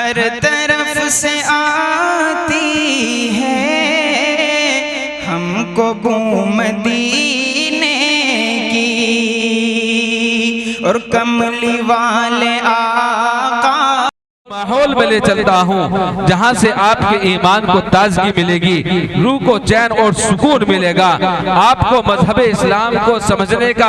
हर तरफ से आती है हमको बू मदीने की, और कमली वाले आका माहौल में ले चलता हूँ जहाँ से आपके ईमान को ताजगी मिलेगी, रूह को चैन और सुकून मिलेगा, आपको मजहब इस्लाम को समझने का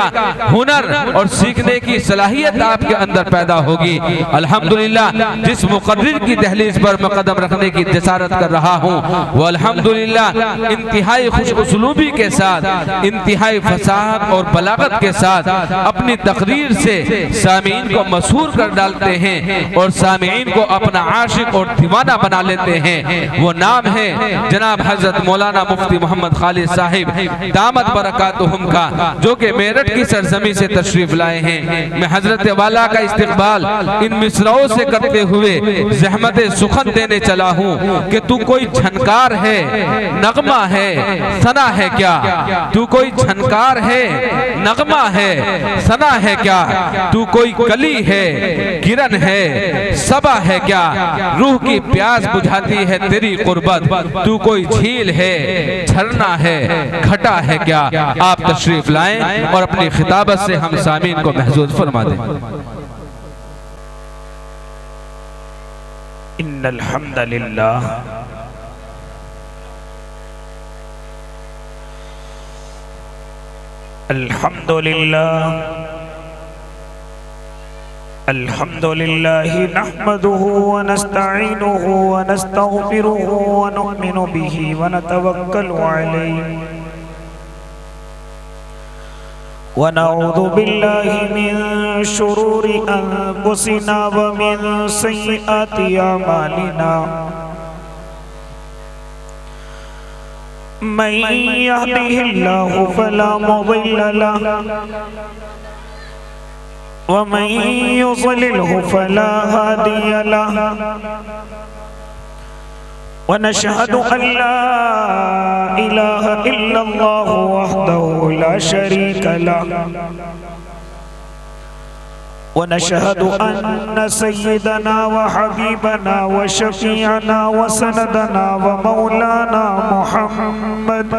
हुनर और सीखने की सलाहियत आपके अंदर पैदा होगी। अल्हम्दुलिल्लाह जिस मुक़र्रिर की दहलीज पर मैं कदम रखने की जसारत कर रहा हूँ वो अल्हम्दुलिल्लाह इंतहाई खुश उसलूबी के साथ, इंतहाई फसाहत और बलागत के साथ अपनी तकरीर से सामीन को मशहूर कर डालते हैं और सामीन को अपना आशिक और दीवाना बना लेते हैं। वो नाम है जनाब हजरत मौलाना मुफ्ती मोहम्मद खालिद साहिब दामत बरकातुहुम का, जो कि मेरठ की सरजमी से तशरीफ लाए हैं। मैं हजरत वाला का इस्तकबाल इन मिसराओं से करते हुए जहमत सुखन देने चला हूँ कि तू कोई झनकार है, नगमा है, सना है क्या? तू कोई झनकार है, नगमा है, सना है क्या? तू कोई कली है, किरण है, सबा है क्या? रूह की प्यास बुझाती है तेरी कुर्बत, तू कोई झील है, झरना है, घटा है क्या? आप तशरीफ लाएं और अपनी खिताबत से हम सामीन को महसूस फरमा दें। इन्नल हम्दलिल्लाह अल्हम्दुलिल्लाह अल्हम्दुलिल्लाहि नहमदुहु व नस्तईनुहु व नस्तगफिरुहु व नु'मिनु बिही व नतवक्कलु अलैहि व नऊज़ु बिल्लाहि मिन शुरूरि अनफुसिना व मिन सय्यिआति अमालिना। मन यहदिहिल्लाहु फला मुज़िल्ल लहु वमन युज़लिल्हु फला हादिय लहु वनशहदु अल्ला इलाहा इल्लल्लाहु वहदहु ला शरीका लहु वनशहदु अन्न सय्यदना व हबीबना व शफीअना व सनदना व मौलाना मुहम्मद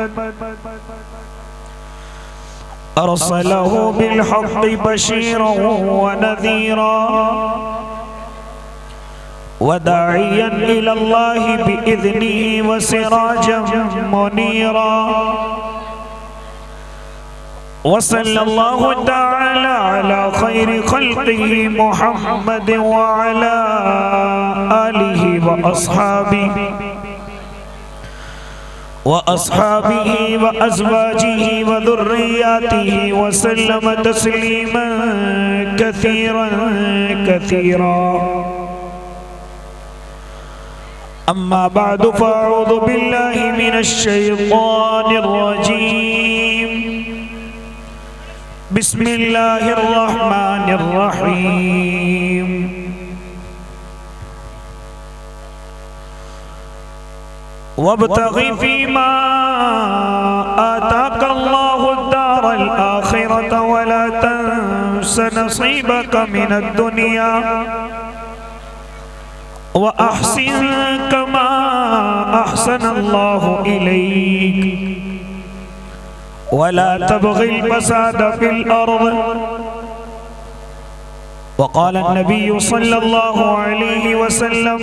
अरसलहु बिलहक़्क़ि बशीरन व नज़ीरा व दाइयन इलल्लाहि बिइज़्निही व सिराजन मुनीरा। व सल्लल्लाहु तआला अला खैरि खल्क़िही मुहम्मद व अला आलिहि व अस्हाबिही व अज़वाजिही व ज़ुर्रिय्यातिही व सल्लम तस्लीमन कसीरन कसीरा। अम्मा बअदु फ़अऊज़ु बिल्लाहि मिनश शैतानिर रजीम। बिस्मिल्लाहिर रहमानिर रहीम। वब्तग़ि फ़ीमा आताकल्लाहु द्दारल आख़िरत वला तंस नसीबक मिनद दुनिया व अहसिन कमा अहसनल्लाहु इलैक वला तबग़िल फ़साद फ़िल अर्ज़। वक़ाल अन्नबिय्यु सल्लल्लाहु अलैहि वसल्लम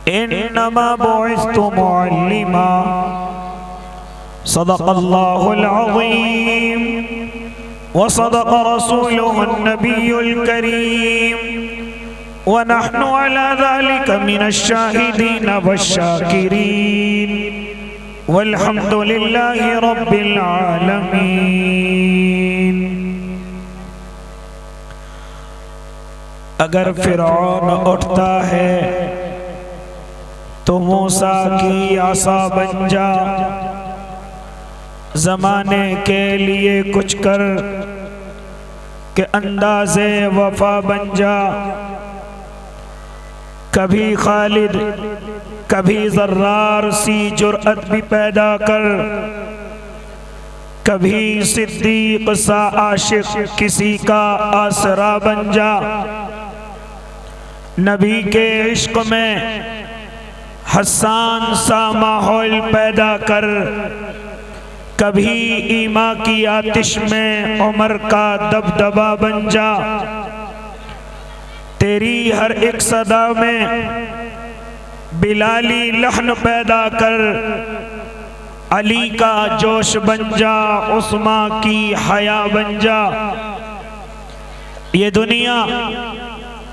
इन्नमा बुइस्तु मुअल्लिमा। सदक़ल्लाहुल अज़ीम व सदक़ रसूलुहुन नबियुल करीम व नहनु अला ज़ालिका मिनश शाहिदीन वश्शाकिरीन वल्हम्दुलिल्लाहि रब्बिल आलमीन। अगर फ़िरऔन उठता है तो मूसा की आसा बन जा, ज़माने के लिए कुछ कर के अंदाज़े वफा बन जा। कभी खालिद कभी ज़र्रार सी जुर्अत भी पैदा कर, कभी सिद्दीक सा आशिक किसी का आसरा बन जा। नबी के इश्क में हसान सा माहौल पैदा कर, कभी ईमा की आतिश में उमर का दबदबा बन जा। तेरी हर एक सदा में बिलाली लहन पैदा कर, अली का जोश बन जा, उस्मा की हया बन जा। ये दुनिया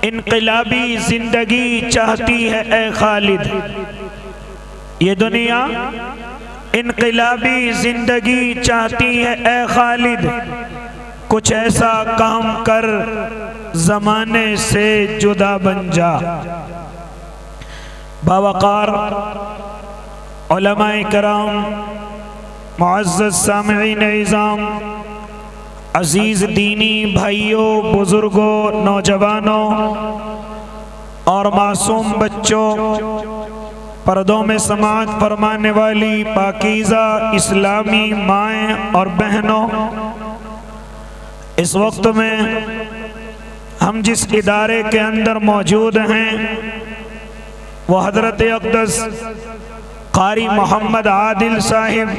इनकलाबी जिंदगी चाहती है ए खालिद, ये दुनिया इनकलाबी जिंदगी चाहती है ए खालिद। कुछ ऐसा काम कर जमाने से जुदा बन जा। बावकार उलमाए कराम, मुअज़्ज़ज़ सामिईन इज़ाम, अजीज़ दीनी भाइयों, बुजुर्गों, नौजवानों और मासूम बच्चों, पर्दों में समाअत फरमाने वाली पाकीज़ा इस्लामी माएँ और बहनों, इस वक्त में हम जिस इदारे के अंदर मौजूद हैं वो हज़रत अक़दस क़ारी मोहम्मद आदिल साहिब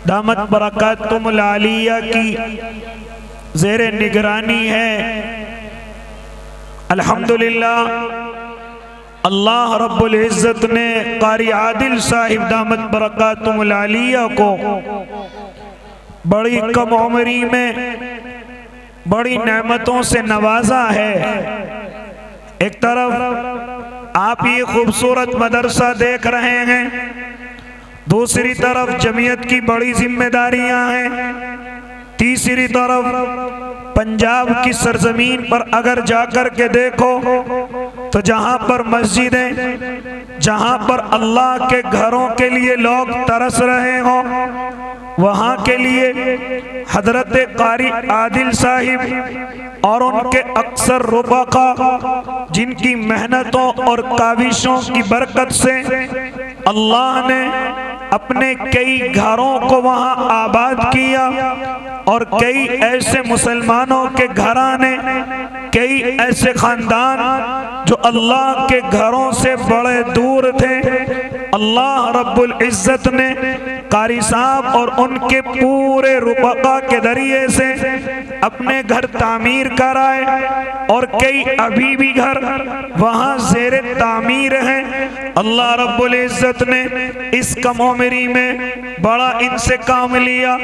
दामत बरकातुहुल आलिया की ज़ेरे निगरानी है। अल्हम्दुलिल्लाह, अल्लाह रब्बुल इज़्ज़त ने क़ारी आदिल साहिब दामत बरकातुहुल आलिया को बड़ी कम उम्री में बड़ी नेमतों से नवाजा है। एक तरफ आप ये खूबसूरत मदरसा देख रहे हैं, दूसरी तरफ जमीयत की बड़ी जिम्मेदारियां हैं, तीसरी तरफ पंजाब की सरजमीन पर अगर जाकर के देखो तो जहां पर मस्जिदें, जहां पर अल्लाह के घरों के लिए लोग तरस रहे हों, वहां के लिए हजरत क़ारी आदिल साहिब और उनके अक्सर रुफ़क़ा जिनकी मेहनतों और काविशों की बरकत से अल्लाह ने अपने कई घरों को वहां आबाद किया और कई ऐसे मुसलमानों के घराने, कई ऐसे खानदान जो अल्लाह के घरों से बड़े दूर थे, अल्लाह रब्बुल इज़्ज़त ने क़ारी साहब और उनके पूरे रुफ़क़ा के जरिए से अपने घर तामीर कराए और कई अभी भी घर वहाँ ज़ेरे तामीर हैं। अल्लाह रब्बुल इज़्ज़त ने इस कम उम्री में बड़ा इनसे काम लिया।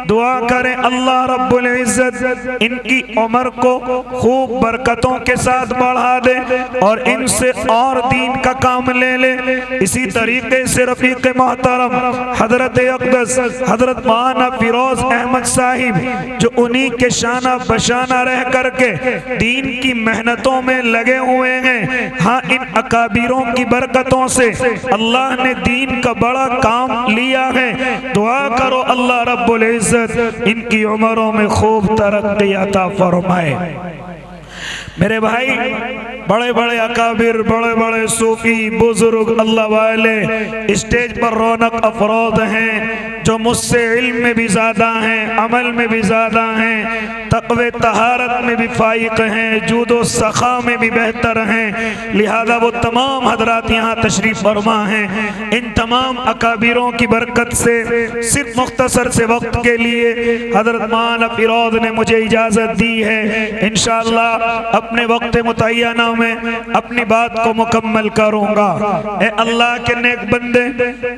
दुआ करें अल्लाह रब्बुल इज़्ज़त इनकी उम्र को खूब बरकतों के साथ बढ़ा दे और इनसे और दीन का काम ले ले। इसी तरीके से रफ़ीक़ मोहतरम हज़रत अक़दस हज़रत मौलाना फ़िरोज़ अहमद साहिब जो उन्हीं के शाना बशाना रह करके दीन की मेहनतों में लगे हुए हैं। हाँ, इन अकाबिरों की बरकतों से अल्लाह ने दीन का बड़ा काम लिया है। दुआ करो अल्लाह रब्बुल इज़्ज़त इनकी उम्रों में खूब तरक्की अता फरमाए। मेरे भाई, बड़े बड़े अकाबिर, बड़े बड़े सूफी बुजुर्ग अल्लाह वाले स्टेज पर रौनक अफरोज हैं जो मुझसे इल्म में भी ज़्यादा हैं, अमल में भी ज़्यादा हैं, तक़वे तहारत में भी फाइक हैं, जूदो सखा में भी बेहतर हैं। लिहाजा वो तमाम हजरात यहाँ तशरीफ़ फरमा हैं। इन तमाम अकाबिरों की बरकत से सिर्फ मुख्तसर से वक्त के लिए हज़रत मौलाना फ़िरोज़ ने मुझे इजाज़त दी है। इंशाअल्लाह अपने वक्त मुतय्यना में अपनी बात को मुकम्मल करूँगा। ए अल्लाह के नेक बंदे,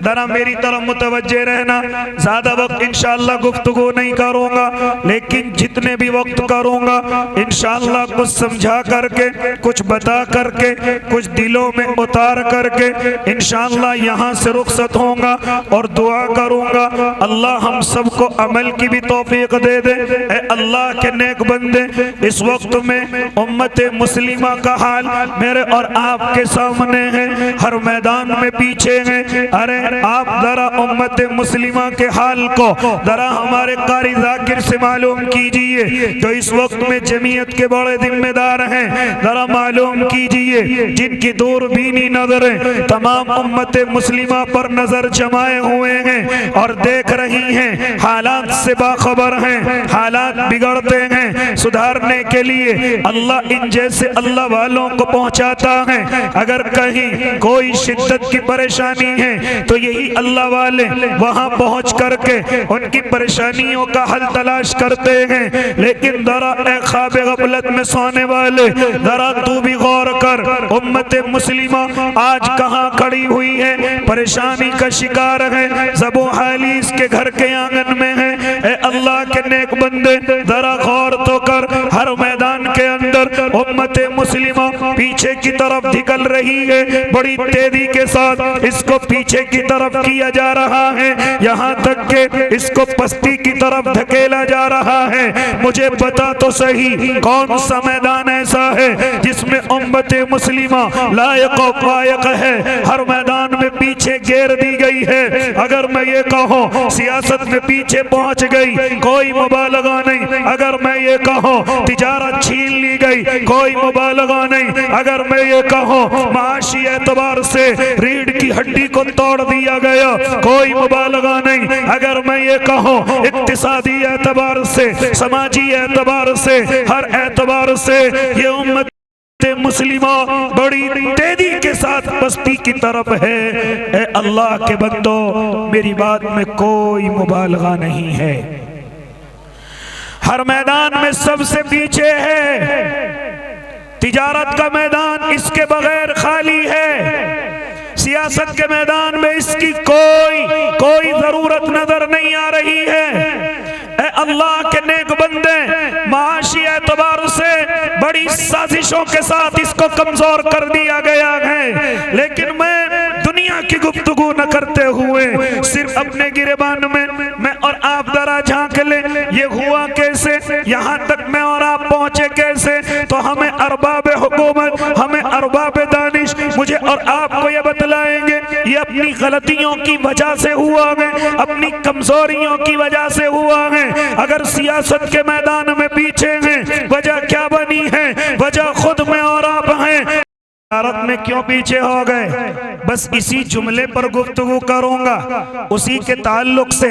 जरा मेरी तरफ मुतवज्जे रहना। ज़्यादा वक्त इंशाअल्लाह गुफ्तगू नहीं करूँगा, लेकिन जितने भी वक्त करूँगा इंशाअल्लाह कुछ समझा करके, कुछ बता करके, कुछ दिलों में उतार करके इंशाअल्लाह यहाँ से रुखसत होऊंगा और दुआ करूँगा अल्लाह हम सबको अमल की भी तौफीक दे दे। ए अल्लाह के नेक बंदे, इस वक्त में उम्मत मुस्लिमा का हाल मेरे और आपके सामने है, हर मैदान में पीछे हैं। अरे आप जरा उम्मत मुस्लिमा के हाल को जरा हमारे कारी जाकिर से मालूम कीजिए, जो इस वक्त में जमीयत के बड़े जिम्मेदार हैं। जरा मालूम कीजिए, जिनकी दूरबीनी नजरें तमाम उम्मत मुस्लिमा पर नजर जमाए हुए हैं और देख रही हैं, हालात से बाखबर हैं, हालात बिगड़ते हैं, सुधारने के लिए अल्लाह इन जैसे अल्लाह वालों को पहुंचाता है। अगर कहीं कोई शिद्दत की परेशानी है तो यही अल्लाह वाले वहां पहुंच करके उनकी परेशानियों का हल तलाश करते हैं। लेकिन जरा ख्वाब गफलत में सोने वाले, जरा तू भी गौर कर, उम्मत मुस्लिमा आज कहां खड़ी हुई है, परेशानी का शिकार है, ज़बो हाली इसके घर के आंगन में है। ए अल्लाह के नेक बंदे, जरा गौर तो कर, हर मैदान के अंदर उम्मत मुस्लिमा पीछे की तरफ निकल रही है, बड़ी तेजी के साथ इसको पीछे की तरफ किया जा रहा है, यहाँ तक के इसको पस्ती की तरफ धकेला जा रहा है। मुझे बता तो सही, कौन सा मैदान ऐसा है जिसमें उम्मत मुस्लिमा लायक और फायक है, हर मैदान में पीछे घेर दी गई है। अगर मैं ये कहूँ सियासत में पीछे पहुंच गई, कोई मुबालगा नहीं। अगर मैं ये कहूँ तिजारत छीन ली गई, कोई मुबालगा नहीं। अगर मैं ये कहूँ माशी एतबार से रीढ़ की हड्डी को तोड़ दिया गया, कोई मुबालगा नहीं। अगर मैं ये कहूँ इक्तिसादी एतबार से, समाजी एतबार से, हर एतबार से ये उम्मत मुस्लिमा बड़ी तेजी के साथ बस्ती की तरफ है। ए अल्लाह के बंदो, मेरी बात में कोई मुबालगा नहीं है, हर मैदान में सबसे पीछे है। तिजारत का मैदान इसके बगैर खाली है, सियासत के मैदान में इसकी कोई जरूरत नजर नहीं आ रही है। ए अल्लाह के नेक बंदे, माशी एतबार से बड़ी साजिशों के साथ इसको कमजोर कर दिया गया है। लेकिन मैं दुनिया की गुफ्तगू न करते हुए सिर्फ अपने गिरेबान में मैं और आप जरा झांक ले, ये हुआ कैसे, यहाँ तक मैं और आप पहुंचे कैसे। तो हमें अरबाब हुकूमत, हमें अरबाब दानिश मुझे और आपको ये बतलाएंगे, ये अपनी गलतियों की वजह से हुआ है, अपनी कमजोरियों की वजह से हुआ है। अगर सियासत के मैदान में पीछे हैं, वजह क्या बनी है, वजह खुद में और आप हैं। भारत में क्यों पीछे हो गए, बस इसी जुमले पर गुफ्तगू करूंगा। उसी के ताल्लुक से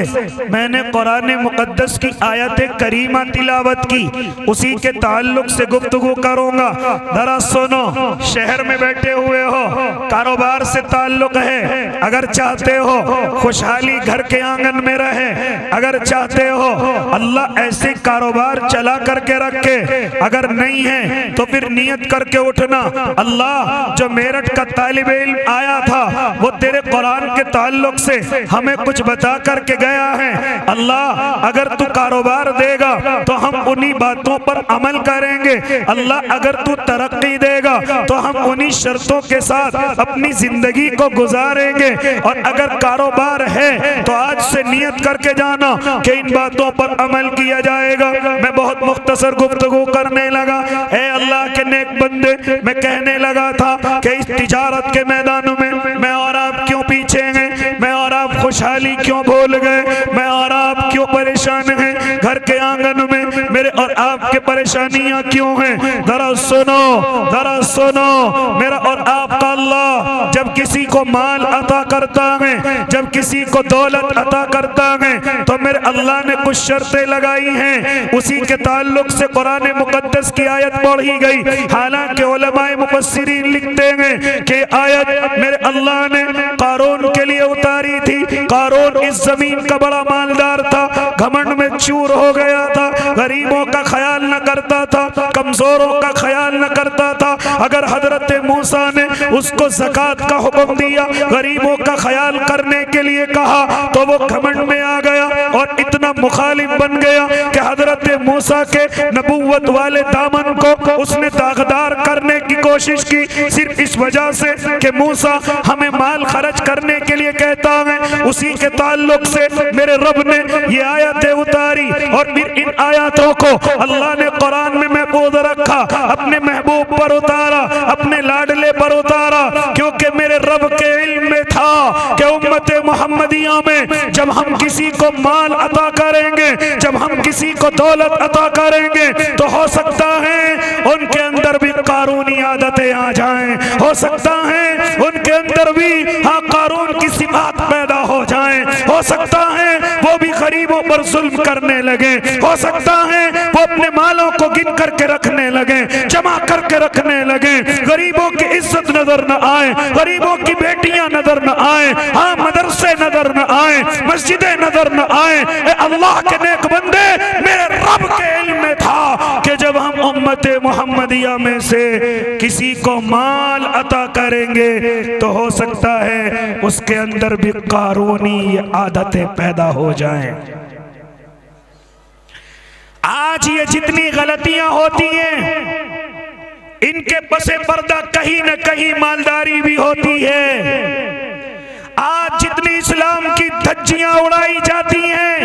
मैंने कुरान मुकद्दस की आयत करीमा तिलावत की, उसी के ताल्लुक से गुफ्तगू करूंगा। जरा सुनो, शहर में बैठे हुए हो, कारोबार से ताल्लुक है, अगर चाहते हो खुशहाली घर के आंगन में रहे, अगर चाहते हो अल्लाह ऐसे कारोबार चला करके रखे, अगर नहीं है तो फिर नियत करके उठना, अल्लाह जो मेरठ का तालिब इल्म आया था वो तेरे कुरान के ताल्लुक से हमें कुछ बता करके गया है। अल्लाह अगर तू कारोबार देगा तो हम उन्हीं बातों पर अमल करेंगे। अल्लाह अगर तू तरक्की देगा तो हम उन्हीं शर्तों के साथ अपनी जिंदगी को गुजारेंगे। और अगर कारोबार है तो आज से नियत करके जाना कि इन बातों पर अमल किया जाएगा। मैं बहुत मुख्तसर गुफ्तगू करने लगा। ए अल्लाह के नेक बंदे, मैं कहने लगा था कि इस तिजारत के मैदानों में मैं और आप क्यों पीछे हैं, मैं और आप खुशहाली क्यों भूल गए, मैं और आप क्यों परेशान हैं, घर के आंगन में मेरे और आपके परेशानियां क्यों हैं। जरा सुनो, जरा सुनो, मेरा और आपका अल्लाह जब किसी को माल अता करता है, जब किसी को दौलत अता करता है तो मेरे अल्लाह ने कुछ शर्तें लगाई हैं। उसी के ताल्लुक से कुरान मुकद्दस की आयत पढ़ी गई। हालांकि उलमाए मुफस्सिरीन लिखते हैं कि आयत मेरे अल्लाह ने कारून के लिए उतारी थी। कारून इस जमीन का बड़ा मालदार था, घमंड में चूर हो गया था, गरीबों का ख्याल न करता था, कमजोरों का ख्याल न करता था। अगर हजरत मूसा ने उसको ज़कात का हुक्म दिया, गरीबों का ख्याल करने के लिए कहा, तो वो घमंड में आ गया और इतना मुखालिफ बन गया कि हजरत मूसा के नबुव्वत वाले दामन को उसने दागदार करने की कोशिश की, सिर्फ इस वजह से कि मूसा हमें माल खर्च करने के लिए कहता है। उसी के ताल्लुक से मेरे रब ने ये आयतें उतारी और फिर इन आयतों को अल्लाह ने कुरान में महफूज रखा, अपने महबूब पर उतारा, अपने लाडले पर उतारा, क्योंकि मेरे रब के इल्म में था कि उम्मत मुहम्मदिया में जब जब हम किसी को माल अता करेंगे, जब हम किसी को दौलत अता करेंगे, तो हो सकता है उनके अंदर भी कारूनी आदतें आ जाएं, हो सकता है उनके अंदर भी कारून की सिफात पैदा हो जाएं, हो सकता है वो भी गरीबों पर जुल्म करने लगे, हो सकता है वो अपने मालों को गिन करके रखने लगे, जमा करके रखने लगे, गरीबों की इज्जत नजर न आए, गरीबों की बेटियां नजर न आए, हाँ मदरसे नजर न आए, मस्जिदें नजर न आए। अल्लाह के नेक बंदे, मेरे रब के इल्म में था कि जब हम उम्मत मोहम्मदिया में से किसी को माल अता करेंगे तो हो सकता है उसके अंदर भी कानूनी आदतें पैदा हो जाएं। आज ये जितनी गलतियां होती हैं, इनके पसे पर्दा कहीं न कहीं मालदारी भी होती है। आज जितनी इस्लाम की धज्जियां उड़ाई जाती हैं,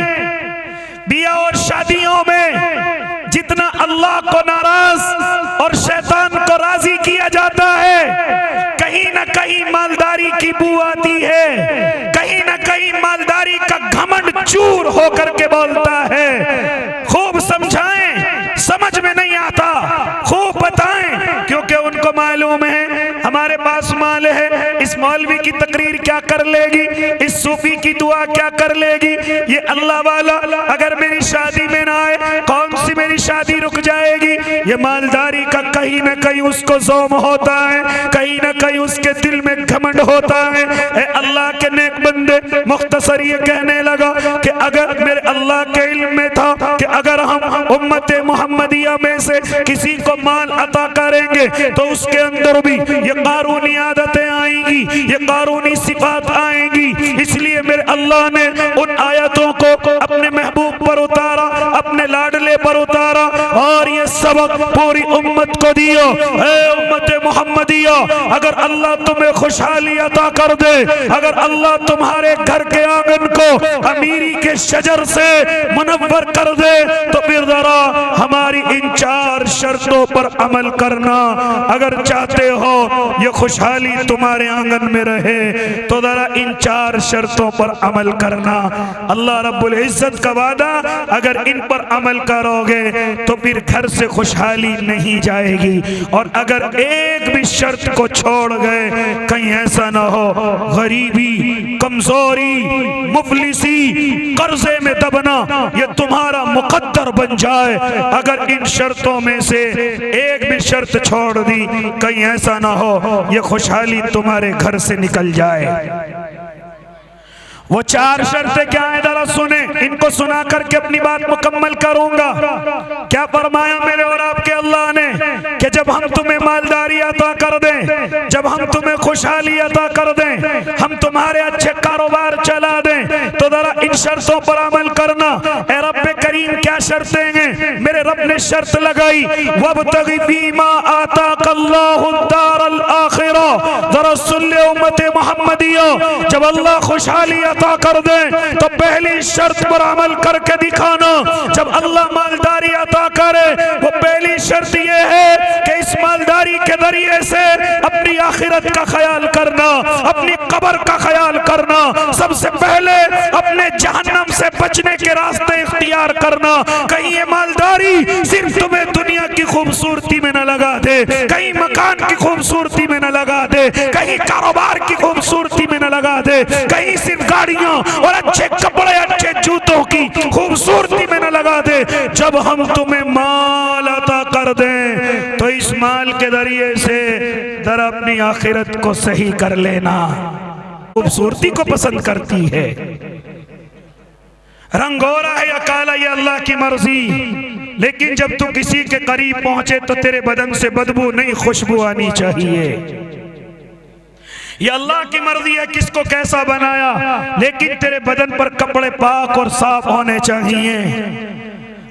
बिया और शादियों में जितना अल्लाह को नाराज और शैतान को राजी किया जाता है, कहीं न कहीं मालदारी की बू आती है, कहीं न कहीं मालदारी का घमंड चूर होकर के बोलता है। खूब समझाएं, समझ में नहीं आता, खूब बताएं, क्योंकि उनको मालूम है हमारे पास माल है, इस मौलवी की तकरीर क्या कर लेगी, इस सूफी की दुआ क्या कर लेगी, ये अल्लाह वाला अगर मेरी शादी में ना आए कौन सी मेरी शादी रुक जाएगी। ये मालदारी का कहीं ना कहीं उसको ज़ौम होता है, कहीं ना कहीं उसके दिल में घमंड होता है। ए अल्लाह के नेक बंदे, मुख्तसर ये कहने लगा कि अगर मेरे अल्लाह के इल्म में था कि अगर हम उम्मत मोहम्मदिया में से किसी को माल अता करेंगे तो उसके अंदर भी ये कानूनी आदतें आएंगी, ये कानूनी सिफात आएंगी। इसलिए मेरे अल्लाह ने उन आयतों को अपने महबूब पर उतारा, अपने लाडले पर उतारा और ये सबक पूरी उम्मत को दिया। ऐ उम्मत मोहम्मदिया, अगर अल्लाह तुम्हें खुशहाली अता कर दे, अगर अल्लाह तुम्हारे घर के आंगन को अमीरी के शजर से मुनव्वर कर दे, तो फिर जरा हमारी इन 4 शर्तों पर अमल करना। अगर चाहते हो ये खुशहाली तुम्हारे आंगन में रहे तो जरा इन 4 शर्तों पर अमल करना। अल्लाह रब्बुल इज्जत का वादा, अगर इन पर अमल करोगे तो फिर घर से खुशहाली नहीं जाएगी। और अगर एक भी शर्त को छोड़ गए, कहीं ऐसा ना हो गरीबी, कमजोरी, मुफलिसी, कर्जे में दबना ये तुम्हारा मुकद्दर बन जाए। अगर इन शर्तों में से एक भी शर्त छोड़ दी, कहीं ऐसा ना हो ये खुशहाली तुम्हारे घर से निकल जाए। वो 4 शर्तें क्या है जरा सुने, इनको सुना करके अपनी बात मुकम्मल करूंगा। क्या फरमाया मेरे और आपके अल्लाह ने कि जब हम तुम्हें मालदारी अता कर दें, जब हम तुम्हें खुशहाली अता कर दें, हम तुम्हारे अच्छे कारोबार चला दें, तो जरा इन शर्तों पर अमल करना। ए रब्बे करीम क्या शर्तें हैं? मेरे रब ने शर्त लगाई, वब्तगी फीमा आताकल्लाहु दारल आखिरा। जरा सुन ले उम्मत मोहम्मदिया, जब अल्लाह खुशहाली अता कर दे तो पहली शर्त पर अमल करके दिखाना। जब अल्लाह मालदारी अता करे, वो पहली शर्त ये है कि इस मालदारी के जरिए से अपनी आखिरत का ख्याल करना, अपनी कब्र का ख्याल करना, सबसे पहले अपने जहन्नम से बचने के रास्ते इख्तियार करना। कहीं ये मालदारी सिर्फ तुम्हें दुनिया की खूबसूरती में न लगा दे, कहीं मकान की खूबसूरती में न लगा दे, कहीं कारोबार की खूबसूरती में न लगा दे, कहीं सिर्फ गाड़ियां और अच्छे कपड़े, अच्छे जूतों की खूबसूरती में न लगा दे। जब हम तुम्हें माल अता कर दें तो इस माल के जरिए से जरा अपनी आखिरत को सही कर लेना। खूबसूरती को पसंद करती है, रंग गोरा है या काला ये अल्लाह की मर्जी, लेकिन जब तू किसी के करीब पहुंचे तो तेरे बदन से बदबू नहीं, खुशबू आनी चाहिए। ये अल्लाह की मर्जी है किसको कैसा बनाया, लेकिन तेरे बदन पर कपड़े पाक और साफ होने चाहिए,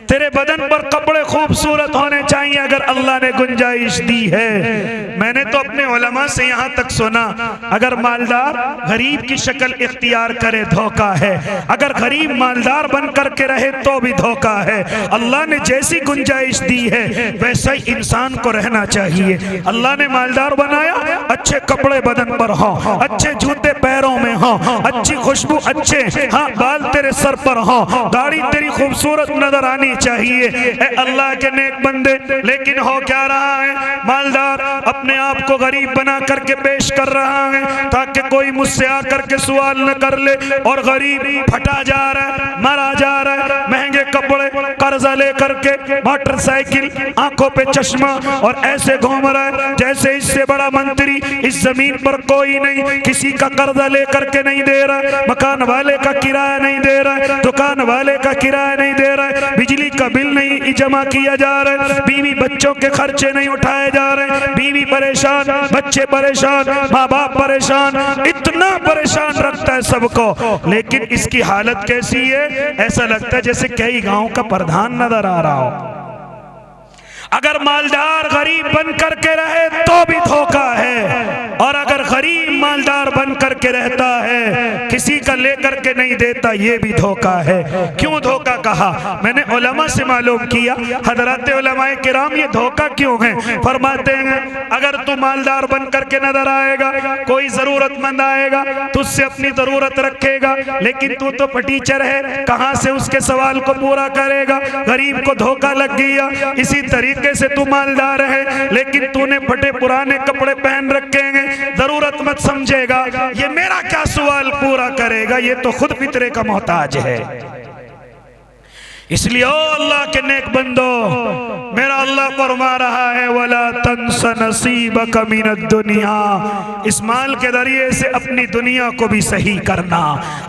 तेरे बदन पर कपड़े खूबसूरत होने चाहिए अगर अल्लाह ने गुंजाइश दी है। मैंने तो अपने उलमा से यहाँ तक सुना, अगर मालदार गरीब की शक्ल इख्तियार करे धोखा है, अगर गरीब मालदार बन करके रहे तो भी धोखा है। अल्लाह ने जैसी गुंजाइश दी है वैसा ही इंसान को रहना चाहिए। अल्लाह ने मालदार बनाया, अच्छे कपड़े बदन पर हो, अच्छे जूते पैर पैरों में हो, अच्छी खुशबू, अच्छे हाँ बाल तेरे सर पर हो, दाढ़ी तेरी खूबसूरत नजर आनी चाहिए। ए अल्लाह के नेक बंदे, लेकिन हो क्या रहा है, मालदार अपने आप को गरीब बना करके पेश कर रहा है ताकि कोई मुझसे आकर के सवाल न कर ले, और गरीब फटा जा रहा है, मरा जा रहा है, महंगे कपड़े, कर्जा लेकर के, मोटरसाइकिल, आंखों पे चश्मा, और ऐसे घूम रहा है जैसे इससे बड़ा मंत्री इस जमीन पर कोई नहीं। किसी का कर्जा लेकर के नहीं दे रहा है, मकान वाले का किराया नहीं दे रहा है, दुकान वाले का किराया नहीं दे रहा है, बिजली का बिल नहीं जमा किया जा रहा है, बीवी बच्चों के खर्चे नहीं उठाए जा रहे हैं, बीवी परेशान, बच्चे परेशान, माँ बाप परेशान, इतना परेशान रखता है सबको। लेकिन इसकी हालत कैसी है, ऐसा लगता है जैसे कई गांव का प्रधान नजर आ रहा हो। अगर मालदार गरीब बन करके रहे तो भी धोखा है, और अगर गरीब मालदार बन करके रहता है, किसी का लेकर के नहीं देता, ये भी धोखा है। क्यों धोखा कहा, मैंने उलमा से मालूम किया, हजरत उलमाए किराम ये धोखा क्यों है। फरमाते हैं अगर तू मालदार बन करके नजर आएगा, कोई जरूरतमंद आएगा तुझसे अपनी जरूरत रखेगा, लेकिन तू तो फटीचर है, कहां से उसके सवाल को पूरा करेगा, गरीब को धोखा लग गया। इसी तरीके से तू मालदार है, लेकिन तूने फटे पुराने कपड़े पहन रखे हैं, जरूरत मत समझेगा, ये मेरा क्या सवाल पूरा करेगा, ये तो खुद फितरे का मोहताज है। इसलिए ओ अल्लाह के नेक बंदो, मेरा अल्लाह फरमा रहा है वला तंस नसीबक मिनद दुनिया, इस माल के जरिए से अपनी दुनिया को भी सही करना।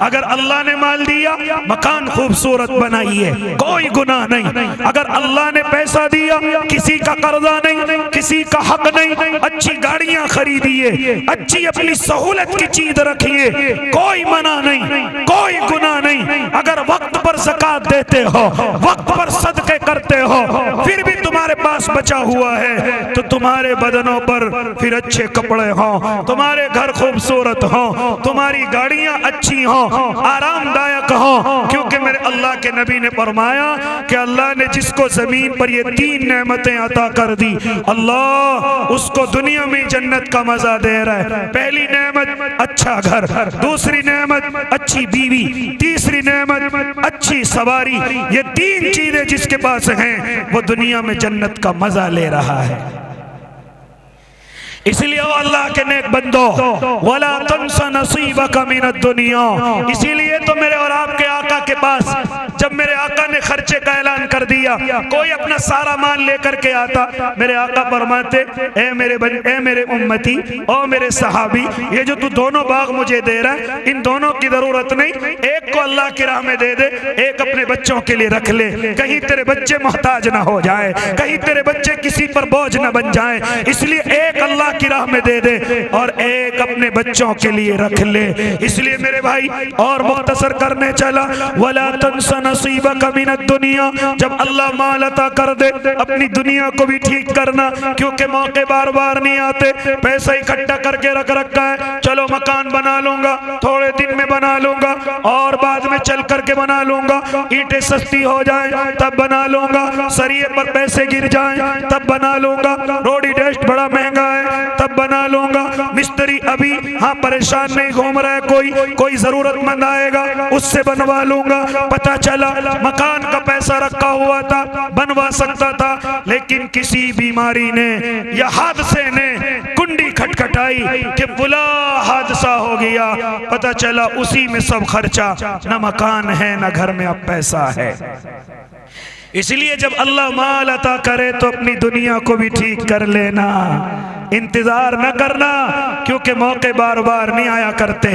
अगर अल्लाह ने माल दिया, मकान खूबसूरत बनाइए, कोई गुनाह नहीं। अगर अल्लाह ने पैसा दिया, किसी का कर्जा नहीं, किसी का हक नहीं, अच्छी गाड़ियां खरीदिए, अच्छी अपनी सहूलत की चीज रखिए, कोई मना नहीं, कोई गुनाह नहीं। अगर वक्त पर ज़कात देते हो, वक्त पर सदके करते हो, फिर भी तुम्हारे पास बचा हुआ है, तो तुम्हारे बदनों पर फिर अच्छे कपड़े हों, तुम्हारे घर खूबसूरत हों, तुम्हारी गाड़ियां अच्छी हों, आरामदायक हों। क्योंकि मेरे अल्लाह के नबी ने फरमाया कि अल्लाह ने जिसको जमीन पर ये 3 नेमतें अता कर दी, अल्लाह उसको दुनिया में जन्नत का मजा दे रहा है। पहली नेमत अच्छा घर, दूसरी नेमत अच्छी बीवी, तीसरी नेमत अच्छी सवारी। ये 3 चीजें जिसके पास हैं, वो दुनिया में जन्नत का मजा ले रहा है। इसलिए अल्लाह के नेक बंदो, वला तंसा नसीबक मिनद दुनिया, इसीलिए तो मेरे और आपके आका के पास जब मेरे आका ने खर्चे का ऐलान कर दिया, कोई अपना सारा माल लेकर के आता, मेरे आका फरमाते ए मेरे उम्मती, ओ मेरे सहाबी, ये जो तू दोनों बाग मुझे दे रहा है, इन दोनों की जरूरत नहीं, एक को अल्लाह की राह में दे दे, एक अपने बच्चों के लिए रख ले, कहीं तेरे बच्चे मोहताज ना हो जाए, कहीं तेरे बच्चे किसी पर बोझ ना बन जाए। इसलिए एक अल्लाह की राह में दे दे और एक अपने बच्चों के लिए रख ले। इसलिए मेरे भाई, और मुख्तसर करने चला, वला तंसा नसीबक मिनद दुनिया, जब अल्लाह माल अता कर दे, अपनी दुनिया को भी ठीक करना, क्योंकि मौके बार बार नहीं आते। पैसा इकट्ठा करके रख रखा है, चलो मकान बना लूंगा, थोड़े दिन में बना लूंगा, और बाद में चल करके बना लूंगा, ईंटें सस्ती हो जाए तब बना लूंगा, सरिये पर पैसे गिर जाए तब बना लूंगा, रोडी डेस्ट बड़ा महंगा है तब बना लूंगा, मिस्त्री अभी हाँ परेशान नहीं घूम रहा है, कोई जरूरतमंद आएगा उससे बनवा लूंगा। पता चला मकान का पैसा रखा हुआ था, बनवा सकता था, लेकिन किसी बीमारी ने या हादसे ने कुंडी खटखटाई कि बुला हादसा हो गया, पता चला उसी में सब खर्चा, न मकान है न घर में अब पैसा है। इसलिए जब अल्लाह माल अता करे तो अपनी दुनिया को भी ठीक कर लेना, इंतजार न करना, क्योंकि मौके बार बार नहीं आया करते।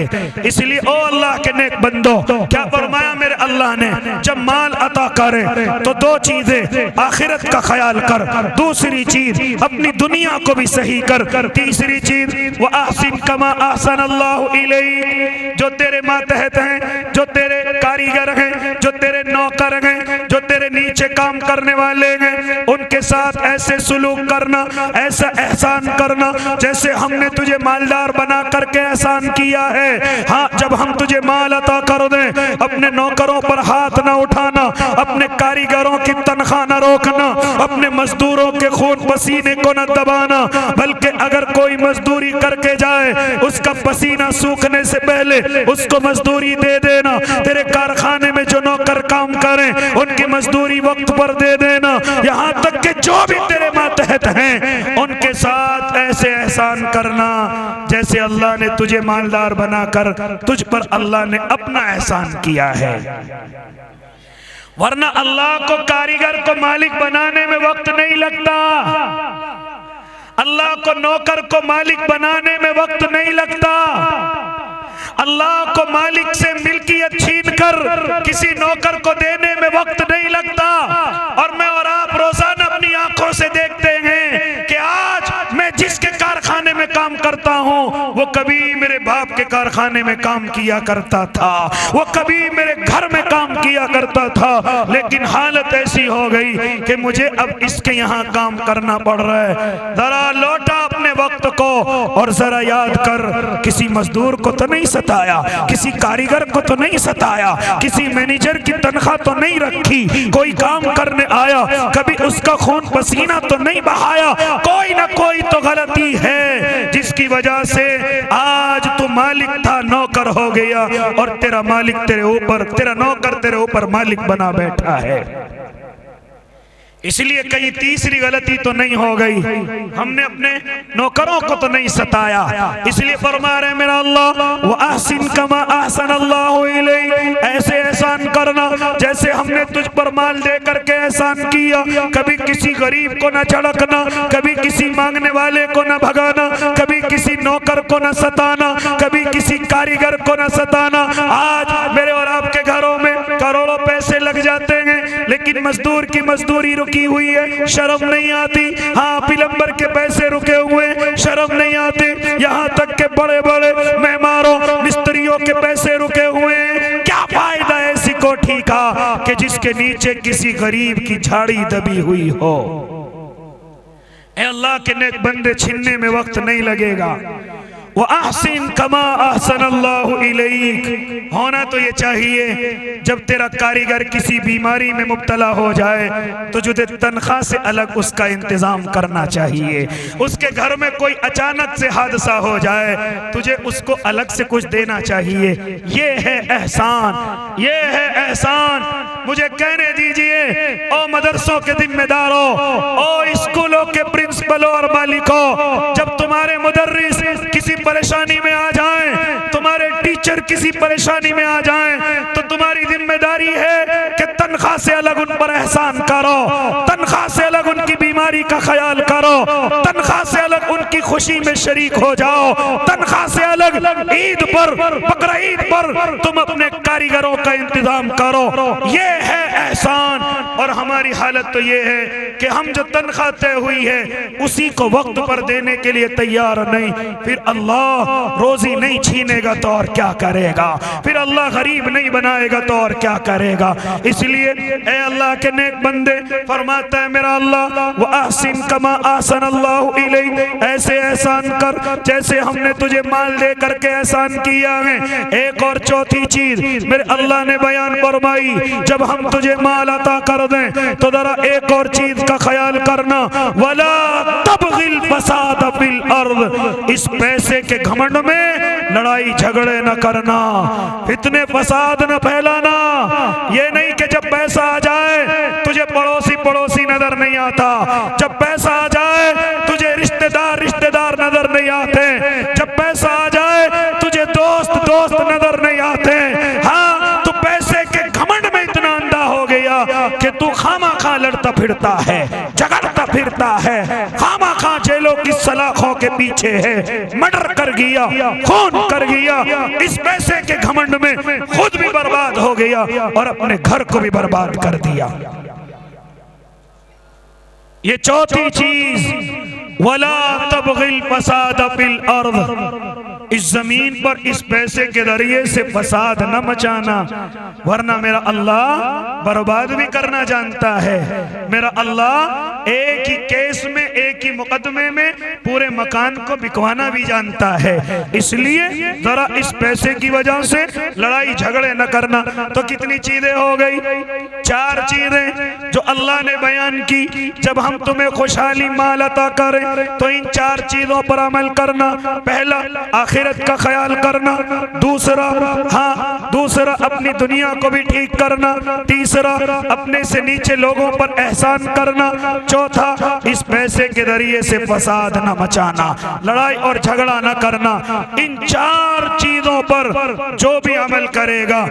इसलिए ओ अल्लाह के नेक बंदो, क्या फरमाया मेरे अल्लाह ने, जब माल अता करे तो 2 चीजें, आखिरत का ख्याल कर, दूसरी चीज अपनी दुनिया को भी सही कर, तीसरी चीज व अहसिन कमा अहसन अल्लाहु इलैक, जो तेरे मातहत हैं, जो तेरे कारीगर हैं, जो तेरे नौकर हैं, जो तेरे नीचे काम करने वाले हैं, उनके साथ ऐसे सुलूक करना, ऐसा एहसान करना जैसे हमने तुझे मालदार बना करके एहसान किया है। हाँ, जब हम तुझे माल अता कर दें, अपने नौकरों पर हाथ ना उठाना, अपने कारीगरों की तनख्वाह ना रोकना, अपने मजदूरों के खून पसीने को न दबाना, बल्कि अगर कोई मजदूरी करके जाए उसका पसीना सूखने से पहले उसको मजदूरी दे देना। तेरे कारखाने में जो नौकर काम करें उनकी मजदूरी वक्त पर दे देना। यहाँ तक कि जो भी तेरे मातहत हैं उनके साथ ऐसे एहसान करना जैसे अल्लाह ने तुझे मालदार बनाकर तुझ पर अल्लाह ने अपना एहसान किया है। वरना अल्लाह को कारीगर को मालिक बनाने में वक्त नहीं लगता, अल्लाह को नौकर को मालिक बनाने में वक्त नहीं लगता। अल्लाह को मालिक से मिल्कियत छीन कर किसी नौकर को देने में वक्त नहीं लगता। और मैं और आप रोजाना अपनी आंखों से देखते हैं कि आज मैं जिसके कारखाने में काम करता हूं वो कभी मेरे बाप के कारखाने में काम किया करता था, वो कभी मेरे घर में काम किया करता था, लेकिन हालत ऐसी हो गई कि मुझे अब इसके यहाँ काम करना पड़ रहा है। जरा लौटा अपने वक्त को और जरा याद कर, किसी मजदूर को तो नहीं सताया, किसी कारीगर को तो नहीं सताया, किसी मैनेजर की तनख्वाह तो नहीं रखी, कोई काम करने आया कभी उसका खून पसीना तो नहीं बहाया। कोई ना कोई तो गलती है जिसकी वजह से आज तू मालिक था नौकर हो गया और तेरा मालिक तेरे ऊपर, तेरा नौकर तेरे ऊपर मालिक बना बैठा है। इसलिए कहीं तीसरी गलती तो नहीं हो गई, हमने अपने नौकरों को तो नहीं सताया। इसलिए फरमा रहे मेरा अल्लाह, वो अहसिन कमा अहसन अल्लाहु इलैक, ऐसे एहसान करना जैसे हमने तुझ पर माल दे करके एहसान किया। कभी किसी गरीब को न झड़कना, कभी किसी मांगने वाले को न भगाना, कभी किसी नौकर को न सताना, कभी किसी कारीगर को न सताना। आज मेरे और आपके घरों में करोड़ों पैसे लग जाते हैं लेकिन मजदूर की मजदूरी रुकी हुई है, शर्म नहीं आती। हाँ, प्लम्बर के पैसे रुके हुए, शर्म नहीं आती। यहाँ तक के बड़े बड़े मेहमानों मिस्त्रियों के पैसे रुके हुए हैं। क्या फायदा ऐसी कोठी का कि जिसके नीचे किसी गरीब की झाड़ी दबी हुई हो। ए अल्लाह के नेक बंदे, छीनने में वक्त नहीं लगेगा। वो अहसिन कमा अहसन अल्लाहु इलैक, होना तो ये चाहिए जब तेरा कारीगर किसी बीमारी में मुब्तला हो जाए तो तुझे तनख्वाह से अलग उसका इंतजाम करना चाहिए। उसके घर में कोई अचानक से हादसा हो जाए तुझे उसको अलग से कुछ देना चाहिए। ये है एहसान, ये है एहसान। मुझे कहने दीजिए, ओ मदरसों के जिम्मेदारों, ओ स्कूलों के प्रिंसिपलों और मालिकों, जब तुम्हारे मुदर्रिस किसी परेशानी में आ जाएं, तुम्हारे टीचर किसी परेशानी में आ जाएं, तो तुम्हारी जिम्मेदारी है कि तनख्वाह से अलग उन पर एहसान करो, तनख्वाह से अलग उनकी बीमारी का ख्याल करो, तनख्वाह से अलग उनकी खुशी में शरीक हो जाओ, तनख्वाह से अलग ईद पर, बकरा ईद पर तुम अपने कारीगरों का इंतजाम करो। ये है एहसान। और हमारी हालत तो ये है कि हम जो तनख्वाह तय हुई है उसी को वक्त पर देने के लिए तैयार नहीं। फिर अल्लाह रोजी नहीं छीनेगा तो और क्या करेगा, फिर अल्लाह गरीब नहीं बनाएगा तो और क्या करेगा। इसलिए ए अल्लाह के नेक बंदे, फरमाता है मेरा अल्लाह, वो अहसिन कमा अहसन अल्लाहु इलैक, ऐसे एहसान कर जैसे हमने तुझे माल दे करके एहसान किया है। एक और चौथी चीज मेरे अल्लाह ने बयान फरमाई, जब हम तुझे माल अता कर दें तो जरा एक और चीज का ख्याल करना, वला तबगिल फसाद फिल अर्द, इस पैसे के घमंड में लड़ाई झगड़े न करना, फितने फसाद न फैलाना। ये नहीं कि जब पैसा आ जाए तुझे पड़ोसी पड़ोसी नजर नहीं आता, जब पैसा आ जाए तुझे रिश्तेदार रिश्तेदार नजर नहीं आते, जब पैसा आ जाए तुझे दोस्त दोस्त नजर नहीं आते। हाँ, तू पैसे के घमंड में इतना अंधा हो गया कि तू खामा-खा लड़ता फिरता है, झगड़ता फिरता है, खामा-खा जेलों की सलाखों के पीछे है, मर्डर कर गया, खून कर गया, इस पैसे के घमंड में खुद भी बर्बाद हो गया और अपने घर को भी बर्बाद कर दिया। ये चौथी चीज, वला तबगिल फसाद फिल अर्द, इस जमीन पर इस पैसे के जरिए से फसाद न मचाना, वरना मेरा अल्लाह बर्बाद भी करना जानता है। मेरा अल्लाह एक ही केस में एक ही मुकदमे में पूरे मकान को बिकवाना भी जानता है। इसलिए जरा इस पैसे की वजह से लड़ाई झगड़े न करना। तो कितनी चीजें हो गई? 4 चीजें जो अल्लाह ने बयान की। जब हम तुम्हें खुशहाली माल अता करें तो इन 4 चीजों पर अमल करना। पहला, आखिरत का ख्याल करना। दूसरा अपनी दुनिया को भी ठीक करना। तीसरा, अपने से नीचे लोगों पर एहसान करना। चौथा, इस पैसे के जरिए से फसाद न मचाना, लड़ाई और झगड़ा न करना। इन 4 चीजों पर जो भी अमल करेगा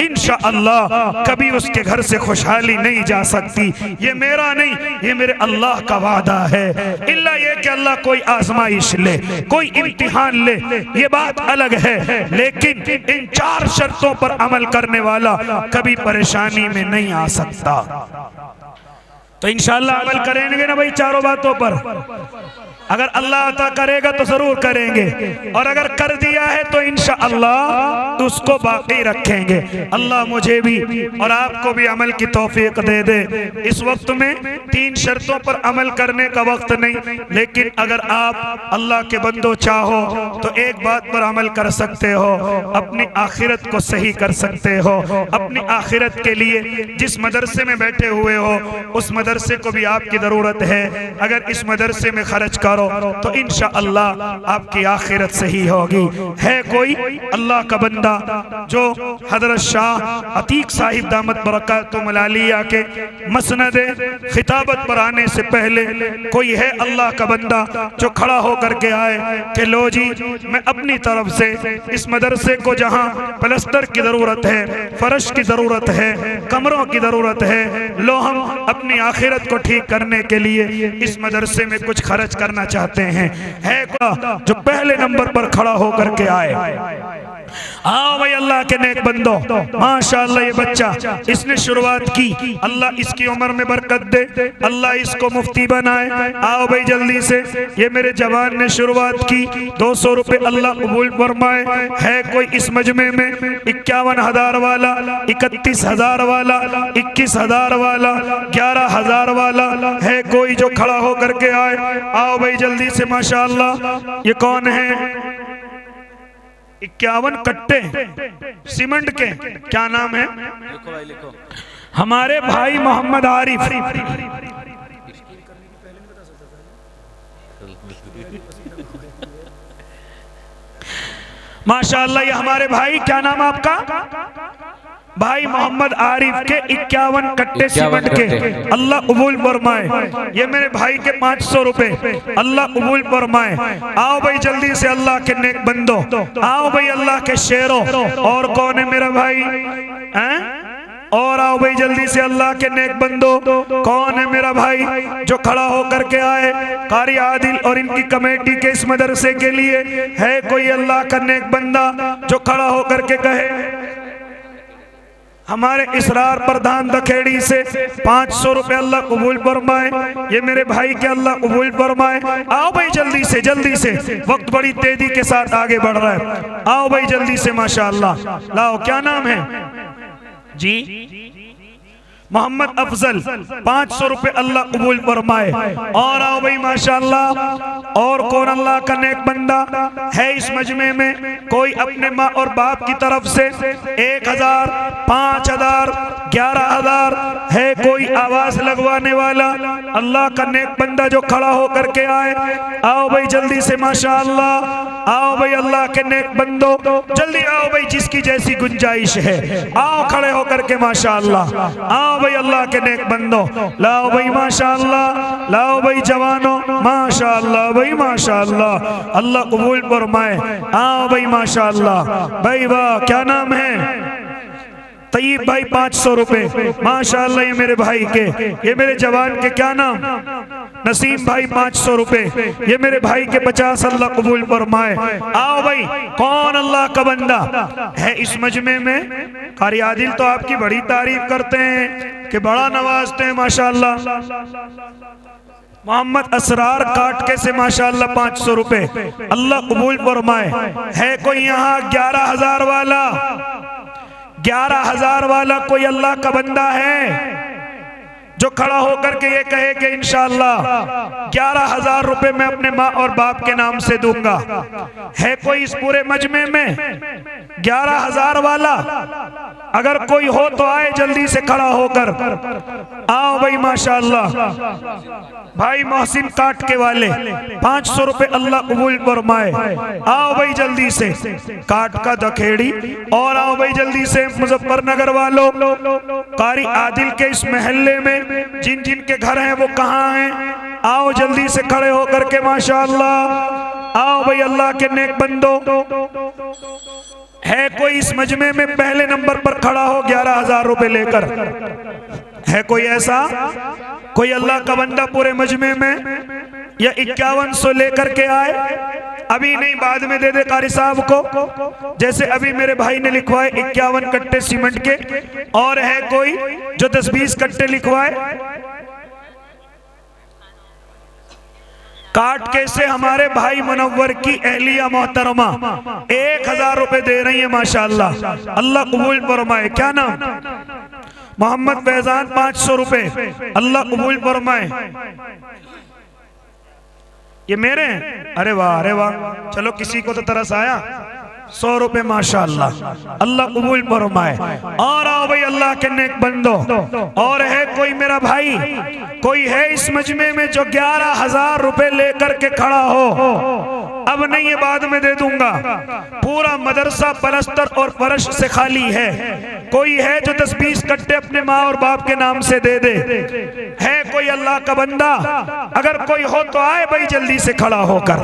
इंशाअल्लाह कभी उसके घर से खुशहाली नहीं जा सकती। ये मेरा नहीं, ये मेरे अल्लाह का वादा है। इल्ला ये कि अल्लाह कोई आजमाइश ले, कोई इम्तिहान ले, ये बात अलग है। लेकिन इन 4 शर्तों पर अमल करने वाला कभी परेशानी में नहीं आ सकता। तो इंशाअल्लाह अमल करेंगे ना भाई चारों बातों पर। अगर अल्लाह अता करेगा तो जरूर करेंगे, और अगर कर दिया है तो इंशाअल्लाह उसको बाकी रखेंगे। अल्लाह मुझे भी और आपको भी अमल की तौफीक दे दे। इस वक्त में 3 शर्तों पर अमल करने का वक्त नहीं, लेकिन अगर आप अल्लाह के बंदो चाहो तो एक बात पर अमल कर सकते हो, अपनी आखिरत को सही कर सकते हो। अपनी आखिरत के लिए जिस मदरसे में बैठे हुए हो उस मदरसे को भी आपकी जरूरत है। अगर इस मदरसे में खर्च करो तो इंशाअल्लाह आपकी आखिरत सही होगी। है कोई अल्लाह का बंदा जो हजरत शाह अतीक साहिब दामत बरकातुहुम अलिया के मसनदे खिताबत पर आने से पहले कोई है अल्लाह का बंदा जो खड़ा होकर के आए कि लो जी, मैं अपनी तरफ से इस मदरसे को जहां प्लस्तर की जरूरत है, फर्श की जरूरत है, कमरों की जरूरत है, लो हम अपनी आखिरत को ठीक करने के लिए इस मदरसे में कुछ खर्च करना चाहते हैं। है जो पहले नंबर पर खड़ा होकर के आए। आओ भाई अल्लाह के नेक बंदो, माशाअल्लाह ये बच्चा इसने शुरुआत की, अल्लाह इसकी उम्र में बरकत दे, अल्लाह इसको मुफ्ती बनाए। आओ भाई जल्दी से, ये मेरे जवान ने शुरुआत की, 200 रुपए अल्लाह कबूल फरमाए। है कोई इस मजमे में 51,000 वाला, 31,000 वाला, 21,000 वाला, 11,000 वाला? है कोई जो खड़ा होकर के आए? आओ भाई जल्दी से, माशाअल्लाह। ये कौन है? 51 कट्टे सीमेंट के, क्या नाम है? लिखो भाई लिखो। हमारे भाई मोहम्मद आरिफ। माशाअल्लाह, ये हमारे भाई, क्या नाम आपका? भाई मोहम्मद आरिफ के 51 कट्टे सीमेंट के, अल्लाह कबूल फरमाए। ये मेरे भाई के 500 रुपए, अल्लाह कबूल फरमाए। आओ भाई जल्दी से अल्लाह के नेक बंदो, आओ भाई अल्लाह के शेरों। और कौन है मेरा भाई? और आओ भाई जल्दी से अल्लाह के नेक बंदो, कौन है मेरा भाई जो खड़ा होकर के आए? कारी आदिल और इनकी कमेटी के इस मदरसे के लिए है कोई अल्लाह का नेक बंदा जो खड़ा होकर के कहे? हमारे इसरार प्रधान दखेड़ी से 500 रुपए, अल्लाह कबूल फरमाए। ये मेरे भाई के, अल्लाह कबूल फरमाए। आओ भाई जल्दी से, वक्त बड़ी तेजी के साथ आगे बढ़ रहा है। आओ भाई जल्दी से, माशाअल्लाह। लाओ, क्या नाम है जी? मोहम्मद अफजल, 500 रुपए, अल्लाह कबूल फरमाए। और आओ भाई माशाअल्लाह। और कौन अल्लाह का नेक बंदा है इस मजमे में? कोई अपने माँ और बाप की तरफ से 1,000, 5,000, 11,000? है कोई आवाज लगवाने वाला अल्लाह का नेक बंदा जो खड़ा होकर के आए? आओ भाई जल्दी से, माशाअल्लाह। आओ भाई अल्लाह के नेक बंदो, जल्दी आओ भाई, जिसकी जैसी गुंजाइश है आओ खड़े होकर के, माशाअल्लाह। आओ भाई अल्लाह के नेक बंदो, लाओ भाई माशाअल्लाह। लाओ भाई जवानों, माशाअल्लाह भाई माशाअल्लाह, अल्लाह कबूल फरमाए। आओ भाई माशाअल्लाह। भाई वाह, क्या नाम है? तय्यब भाई, 500 रुपए, माशाअल्लाह। ये मेरे भाई के, ये मेरे जवान के, क्या नाम? नसीम भाई, 500 रुपए। ये मेरे भाई के 50, अल्लाह कबूल फरमाए। आओ भाई, कौन अल्लाह का बंदा है इस मजमे में? कारी आदिल तो आपकी बड़ी तारीफ करते हैं कि बड़ा नवाजते हैं, माशाअल्लाह। मोहम्मद असरार काटके से, माशाअल्लाह, 500 रुपए, अल्लाह कबूल फरमाए। है कोई यहाँ 11,000 वाला? 11,000 वाला कोई अल्लाह का बंदा है? जो खड़ा होकर के ये कहे कि इंशाअल्लाह 11,000 रुपए मैं अपने माँ और बाप के नाम से दूंगा। है कोई इस पूरे मजमे में 11,000 वाला? अगर कोई हो तो आए जल्दी से खड़ा होकर। आओ भाई माशाअल्लाह। भाई मोहसिन काट के वाले 500 रुपए अल्लाह कबूल फरमाए। आओ भाई जल्दी से काट का दखेड़ी। और आओ भाई जल्दी से मुजफ्फरनगर वालों, कारी आदिल के इस महल्ले में जिन जिन के घर हैं वो कहाँ हैं? आओ जल्दी से खड़े होकर के माशाअल्लाह। आओ भाई अल्लाह के नेक बंदो। है कोई इस मजमे में पहले नंबर पर खड़ा हो 11,000 रुपए लेकर? है कोई ऐसा? कोई अल्लाह का बंदा पूरे मजमे में? या 5100 लेकर के आए? अभी नहीं, बाद में दे दे कारी साहब को। जैसे अभी मेरे भाई ने लिखवाए 51 कट्टे सीमेंट के। और है कोई जो 10-20 कट्टे लिखवाए? काट के से हमारे भाई मुनव्वर की अहलिया मोहतरमा 1,000 रुपए दे रही है माशाअल्लाह। अल्लाह कबूल फरमाए। क्या नाम? मोहम्मद फैजान 500 रुपए। अल्लाह कबूल फरमाए। ये मेरे हैं? अरे वाह, अरे वाह। चलो किसी को तो तरस आया। 100 रुपए माशाअल्लाह। अल्लाह कबूल फरमाए। और आओ भाई अल्लाह के नेक बंदो। और है कोई मेरा भाई, कोई है इस मजमे में जो 11,000 रुपए लेकर के खड़ा हो? अब नहीं, ये बाद में दे दूंगा। पूरा मदरसा पलस्तर और फर्श से खाली है। कोई है जो 10-20 कट्टे अपने माँ और बाप के नाम से दे दे? है कोई अल्लाह का बंदा? अगर कोई हो तो आए भाई जल्दी से खड़ा होकर।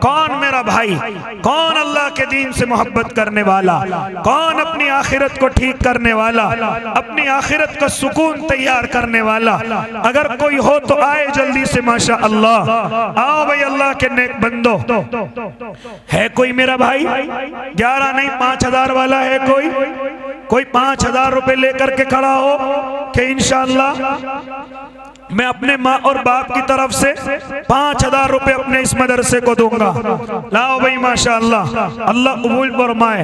कौन मेरा भाई? कौन अल्लाह के दीन से मोहब्बत करने वाला? कौन अपनी आखिरत को ठीक करने वाला? अपनी आखिरत का सुकून तैयार करने वाला? अगर कोई हो तो आए जल्दी से माशा अल्लाह। आओ भाई अल्लाह के नेक बंदो। है कोई मेरा भाई? 11 नहीं, 5,000 वाला है कोई? कोई 5,000 रुपए लेकर के खड़ा हो कि इंशाअल्लाह मैं अपने माँ और बाप की तरफ से 5,000 रुपए अपने इस मदरसे को दूंगा। लाओ भाई माशाअल्लाह। अल्लाह कबूल फरमाए।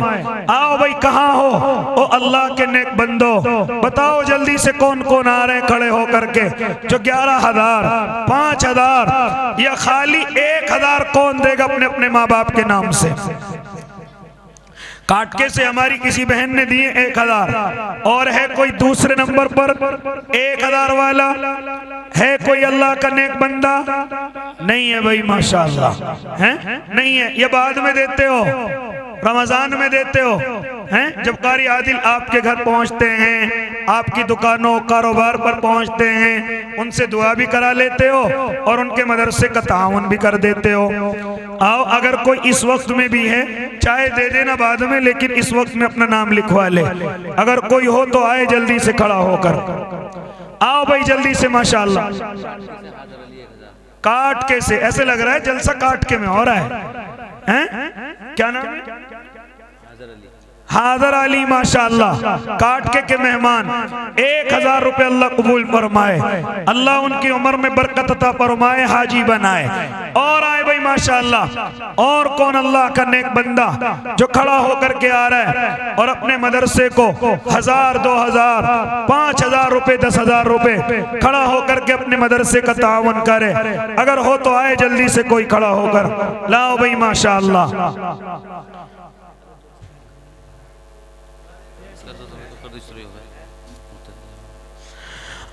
आओ भाई कहाँ हो ओ अल्लाह के नेक बंदो? बताओ जल्दी से कौन कौन आ रहे हैं खड़े होकर के? जो 11,000, 5,000 या खाली 1,000 कौन देगा अपने अपने माँ बाप के नाम से? काटके से हमारी किसी बहन ने दिए 1,000। और है कोई दूसरे नंबर पर 1,000 वाला? है कोई अल्लाह का नेक बंदा? नहीं है भाई माशाअल्लाह। है नहीं है? ये बाद में देते हो, रमजान में देते हो हैं? जब कारी आदिल आपके घर पहुंचते हैं, आपकी दुकानों कारोबार पर पहुंचते हैं, उनसे दुआ भी करा लेते हो और उनके मदरसे का ताउन भी कर देते हो। आओ अगर कोई इस वक्त में भी है, चाहे दे देना बाद में, लेकिन इस वक्त में अपना नाम लिखवा ले। अगर कोई हो तो आए जल्दी से खड़ा होकर। आओ भाई जल्दी से माशाअल्लाह। काट के से ऐसे लग रहा है जलसा काट के में हो रहा है। क्या नाम है? हादर अली माशाअल्लाह। काटके के मेहमान 1,000 रुपए अल्लाह कबूल फरमाए। अल्लाह उनकी उम्र में बरकत अता फरमाए, हाजी बनाए। और आए भाई माशाअल्लाह। और कौन अल्लाह का नेक बंदा जो खड़ा होकर के आ रहा है और अपने मदरसे को 1,000, 2,000, 5,000 रुपए, 10,000 रुपए खड़ा होकर के अपने मदरसे का तावन करे? अगर हो तो आए जल्दी से कोई खड़ा होकर। लाओ भाई माशाअल्लाह।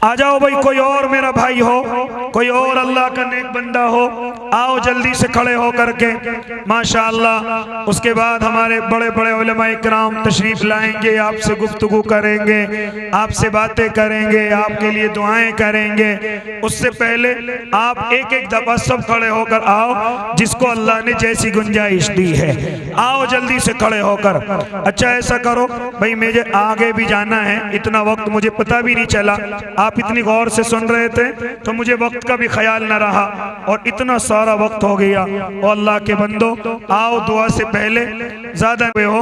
आ जाओ भाई, कोई और मेरा भाई हो, कोई और अल्लाह का नेक बंदा हो, आओ जल्दी से खड़े हो करके माशाअल्लाह। उसके बाद हमारे बड़े बड़े उलमा इकराम तशरीफ लाएंगे, आपसे गुफ्तगू करेंगे, आपसे बातें करेंगे, आपके लिए दुआएं करेंगे। उससे पहले आप एक एक दफा सब खड़े होकर आओ, जिसको अल्लाह ने जैसी गुंजाइश दी है। आओ जल्दी से खड़े होकर। अच्छा ऐसा करो भाई, मुझे आगे भी जाना है, इतना वक्त मुझे पता भी नहीं चला। आप इतनी गौर से सुन रहे थे तो मुझे वक्त का भी ख्याल न रहा और इतना सारा वक्त हो गया। और अल्लाह के बंदो आओ, दुआ से पहले ज्यादा हुए हो,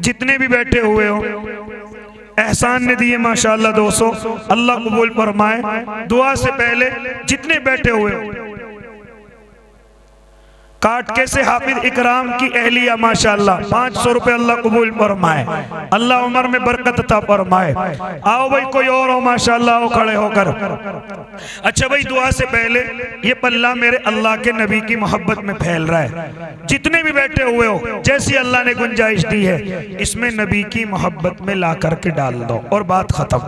जितने भी बैठे हुए हो, एहसान ने दिए माशाअल्लाह 200, अल्लाह कबूल फरमाए। दुआ से पहले जितने बैठे हुए हो काटके से हाफिज इकराम की अहलिया माशाल्लाह 500 रुपए अल्लाह कबूल फरमाए, अल्लाह उम्र में बरकत अता फरमाए। आओ भाई कोई और हो माशाल्लाह, आओ खड़े होकर। अच्छा भाई दुआ से पहले ये पल्ला मेरे अल्लाह के नबी की मोहब्बत में फैल रहा है। जितने भी बैठे हुए हो, जैसी अल्लाह ने गुंजाइश दी है इसमें नबी की मोहब्बत में ला करके डाल दो और बात खत्म।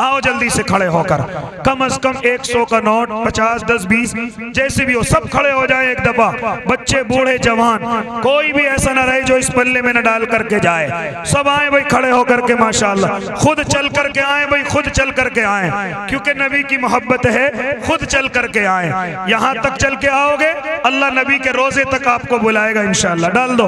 आओ जल्दी से खड़े होकर, कम से कम 100 का नोट, 50, 10, 20 जैसे भी हो सब खड़े हो जाए एक दफा। बच्चे बूढ़े जवान कोई भी ऐसा ना रहे जो इस पल्ले में न डाल करके जाए। सब आए भाई खड़े होकर के माशाल्लाह, खुद चल करके आए भाई, खुद चल करके आए, क्योंकि नबी की मोहब्बत है, खुद चल करके आए। यहाँ तक चल के आओगे अल्लाह नबी के रोजे तक आपको बुलाएगा इंशाल्लाह। डाल दो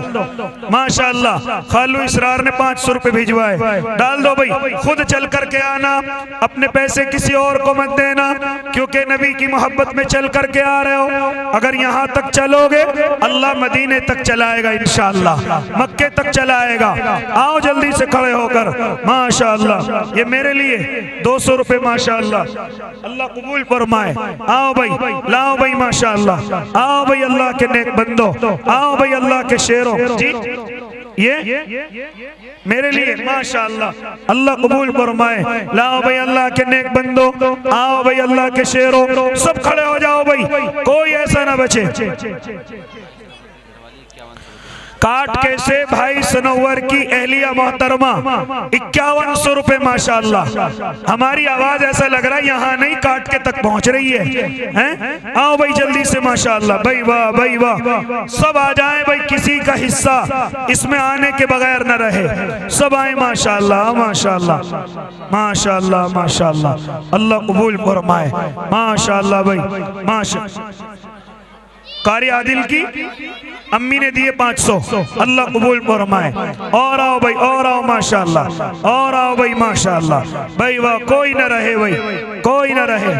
माशाल्लाह। खालू इसरार ने 500 रुपए भिजवाए, डाल दो भाई। खुद चल करके आना, अपने पैसे किसी और को मत देना, क्योंकि नबी की मोहब्बत में चल करके आ रहे हो। अगर यहाँ तक चलोगे अल्लाह मदीने तक चलाएगा इंशाअल्लाह, मक्के तक चलाएगा। आओ जल्दी से खड़े होकर माशाअल्लाह। ये मेरे लिए 200 रुपए माशाअल्लाह, अल्लाह कबूल फरमाए। आओ भाई, लाओ भाई माशाअल्लाह। आओ भाई अल्लाह के नेक बंदो, आओ भाई अल्लाह के शेरों जी, ये मेरे लिए माशाअल्लाह, अल्लाह कबूल फरमाए। लाओ भाई अल्लाह के नेक बंदो, आओ भाई अल्लाह के शेरों, सब खड़े हो जाओ भाई, कोई ऐसा ना बचे। काटके से भाई सनोवर की अहलिया मोहतरमा 5100 रुपए माशाअल्लाह। हमारी आवाज ऐसा लग रहा है यहाँ नहीं काटके तक पहुंच रही है। आओ भाई जल्दी से माशाअल्लाह। भाई वाह, भाई वाह, सब आ जाएं भाई, किसी का हिस्सा इसमें आने के बगैर न रहे, सब आए माशाअल्लाह, माशाअल्लाह, माशाअल्लाह, माशाअल्लाह। अल्लाह कबूल फरमाए माशाअल्लाह भाई, माशाअल्लाह। कारी आदिल की अम्मी ने दिए 500, अल्लाह कबूल फरमाए। और आओ भाई, और आओ माशाअल्लाह, और आओ भाई माशाअल्लाह। भाई वाह, कोई ना रहे भाई, कोई ना रहे।